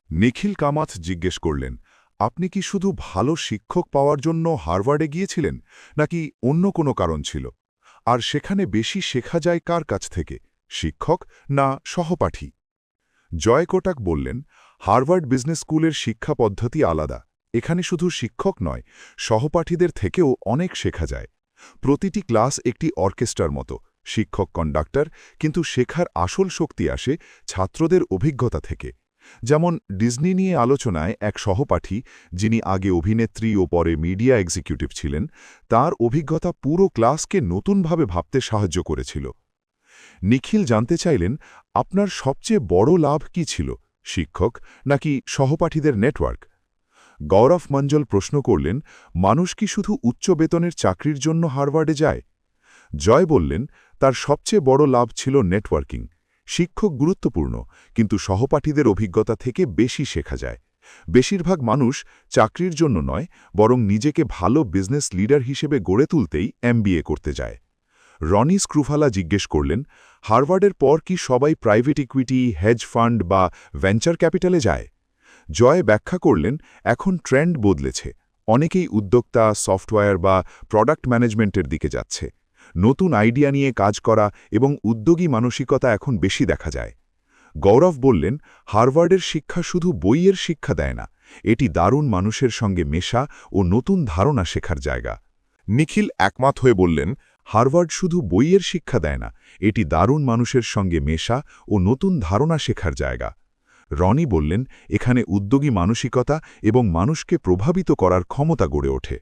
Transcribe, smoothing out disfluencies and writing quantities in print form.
নিখিল কামাথ জিজ্ঞেস করলেন, আপনি কি শুধু ভালো শিক্ষক পাওয়ার জন্য হার্ভার্ডে গিয়েছিলেন নাকি অন্য কোনো কারণ ছিল? আর সেখানে বেশি শেখা যায় কার কাছ থেকে, শিক্ষক না সহপাঠী? জয় কোটাক বললেন, হার্ভার্ড বিজনেস স্কুলের শিক্ষা পদ্ধতি আলাদা। এখানে শুধু শিক্ষক নয়, সহপাঠীদের থেকেও অনেক শেখা যায়। প্রতিটি ক্লাস একটি অর্কেস্ট্রার মতো, শিক্ষক কন্ডাক্টর, কিন্তু শেখার আসল শক্তি আসে ছাত্রদের অভিজ্ঞতা থেকে। যেমন ডিজনি নিয়ে আলোচনায় এক সহপাঠী, যিনি আগে অভিনেত্রী ও পরে মিডিয়া এক্সিকিউটিভ ছিলেন, তার অভিজ্ঞতা পুরো ক্লাসকে নতুনভাবে ভাবতে সাহায্য করেছিল। নিখিল জানতে চাইলেন, আপনার সবচেয়ে বড় লাভ কি ছিল, শিক্ষক নাকি সহপাঠীদের নেটওয়ার্ক? গৌরব মঞ্জল প্রশ্ন করলেন, মানুষ কি শুধু উচ্চ বেতনের চাকরির জন্য হার্ভার্ডে যায়? জয় বললেন, তার সবচেয়ে বড় লাভ ছিল নেটওয়ার্কিং। শিক্ষক গুরুত্বপূর্ণ, কিন্তু সহপাঠীদের অভিজ্ঞতা থেকে বেশি শেখা যায়। বেশিরভাগ মানুষ চাকরির জন্য নয়, বরং নিজেকে ভালো বিজনেস লিডার হিসেবে গড়ে তুলতেই এমবিএ করতে যায়। রনি স্ক্রুফালা জিজ্ঞেস করলেন, হার্ভার্ডের পর কি সবাই প্রাইভেট ইকুইটি, হেজ ফান্ড বা ভেঞ্চার ক্যাপিটালে যায়? জয় ব্যাখ্যা করলেন, এখন ট্রেন্ড বদলেছে। অনেকেই উদ্যোক্তা, সফটওয়্যার বা প্রোডাক্ট ম্যানেজমেন্টের দিকে যাচ্ছে। নতুন আইডিয়া নিয়ে কাজ করা এবং উদ্যোগী মানসিকতা এখন বেশি দেখা যায়। গৌরব বললেন, হার্ভার্ডের শিক্ষা শুধু বইয়ের শিক্ষা দেয় না, এটি দারুণ মানুষের সঙ্গে মেশা ও নতুন ধারণা শেখার জায়গা। নিখিল একমত হয়ে বললেন, হার্ভার্ড শুধু বইয়ের শিক্ষা দেয় না, এটি দারুণ মানুষের সঙ্গে মেশা ও নতুন ধারণা শেখার জায়গা। রনি বললেন, এখানে উদ্যোগী মানসিকতা এবং মানুষকে প্রভাবিত করার ক্ষমতা গড়ে ওঠে।